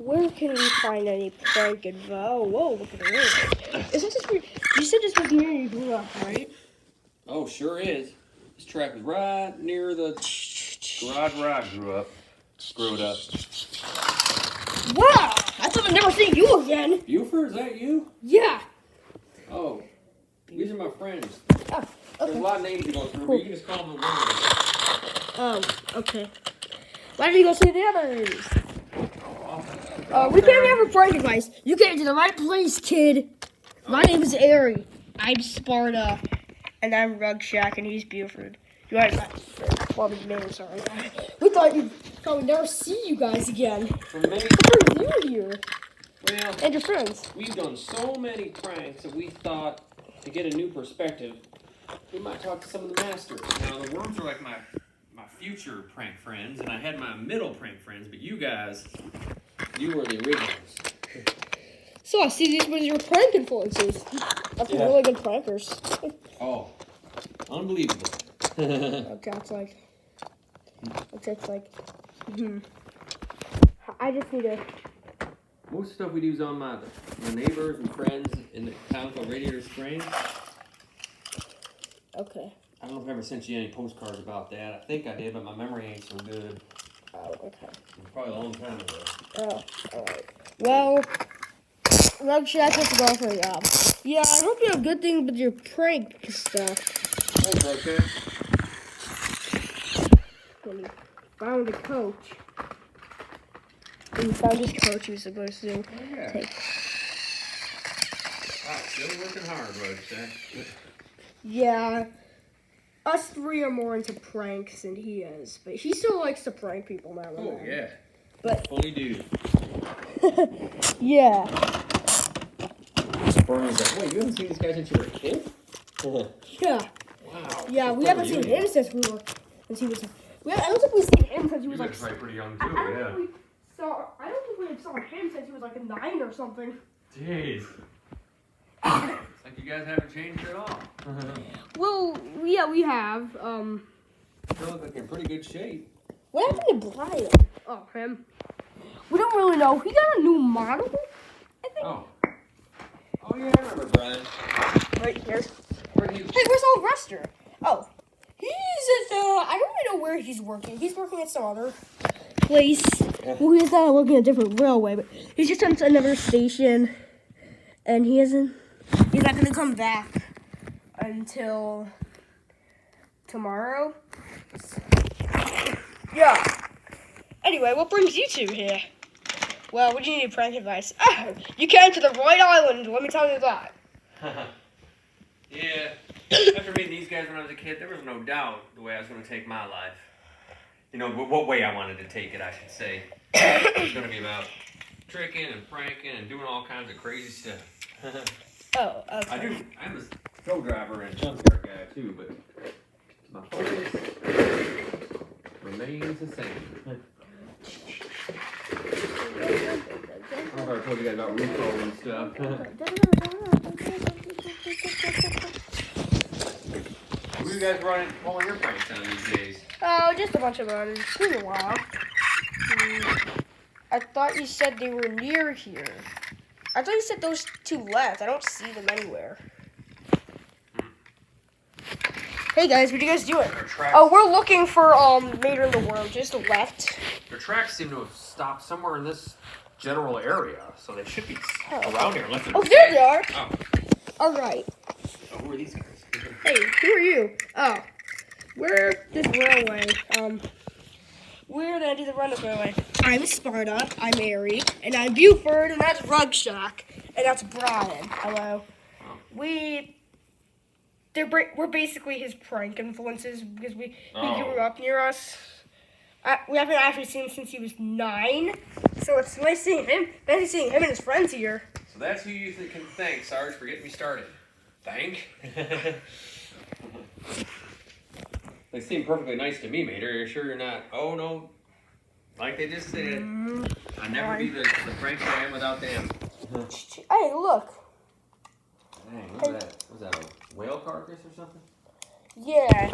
where can we find any prank advice? Oh, whoa, look at it. Isn't this where, you said this was near you grew up, right? Oh, sure is. This track is right near the garage where I grew up. Wow! I thought I'd never see you again. Buford, is that you? Yeah. Oh, these are my friends. Oh, okay. There's a lot of names to go through, but you can just call them the winners. Oh, okay. Why don't you go see the others? We came here for prank advice. You came to the right place, kid. My name is Ari. I'm Sparta. And I'm Rug Shack, and he's Buford. You already met. Well, his name, sorry. We thought we'd probably never see you guys again. For many, What are you here? well, And your friends. we've done so many pranks that we thought to get a new perspective, we might talk to some of the masters. Now, the worms are like my future prank friends, and I had my middle prank friends, but you guys, you were the originals. So I see these were your prank influences. That's Yeah. really good prankers. Oh, unbelievable. Okay, it's like, I just need to. Most stuff we do is on my neighbors and friends in the town called Radiator Springs. Okay. I don't know if I ever sent you any postcards about that. I think I did, but my memory ain't so good. Oh, okay. It was probably a long time ago. Oh, alright. Well, Rug Shack has to go for a job. Yeah, I hope you have good things with your prank stuff. Thanks, okay. When he found a coach. When he found his coach, he was supposed to Yeah. take. Wow, still working hard, Roadster. Yeah. Us three are more into pranks than he is, but he still likes to prank people now and Oh, then. yeah. But Funny dude. yeah. Bernie's like, wait, you haven't seen this guy since you were a kid? Yeah. Wow. Yeah, we haven't seen him since he was. I don't think we've seen him since he was You like. guys probably pretty young, I too, don't yeah. think I don't think we saw him since he was like a 9 or something. Jeez. It's like you guys haven't changed at all. Well, yeah, we have. You look like you're in pretty good shape. What happened to Brian? Oh, him. We don't really know. He got a new model, I think. Oh. Oh, yeah, I remember Brian. Right here. Where'd he... Hey, where's old Ruster? Oh, he's at I don't really know where he's working. He's working at some other place. Yeah. Well, he's not working at a different railway, but he's just on another station, and he's not gonna come back until tomorrow. Yeah. Anyway, what brings you two here? Well, what do you need prank advice? Ah, you came to the right island. Let me tell you that. Yeah. After meeting these guys when I was a kid, there was no doubt the way I was going to take my life. You know, what way I wanted to take it, I should say. It was going to be about tricking and pranking and doing all kinds of crazy stuff. Oh, okay. I'm a tow driver and junkyard guy too, but my focus remains the same. I don't know if I told you guys about RuPaul and stuff. Who you guys running all your pranks on these days? Oh, just a bunch of others. It's been a while. I thought you said they were near here. I thought you said those two left. I don't see them anywhere. Hey guys, what are you guys doing? Oh, we're looking for Mater in the Worm, just left. Their tracks seem to have stopped somewhere in this general area, so they should be around here. Unless Oh, there they are. Oh. All right. Oh, who are these guys? Hey, who are you? Oh, we're this railway. We're gonna do the run this railway. I'm Sparta. I'm Ari, and I'm Buford, and that's Rug Shack, and that's Brian. Hello. We're basically his prank influences because he grew up near us. We haven't actually seen him since he was 9, so it's nice seeing him. Nice seeing him and his friends here. So that's who you can thank, Sarge, for getting me started. Thank? They seem perfectly nice to me, Mater. You're sure you're not? Oh, no. Like they just said, I'd never be the prank I am without them. Hey, look. Dang, look at that. Was that a whale carcass or something? Yeah.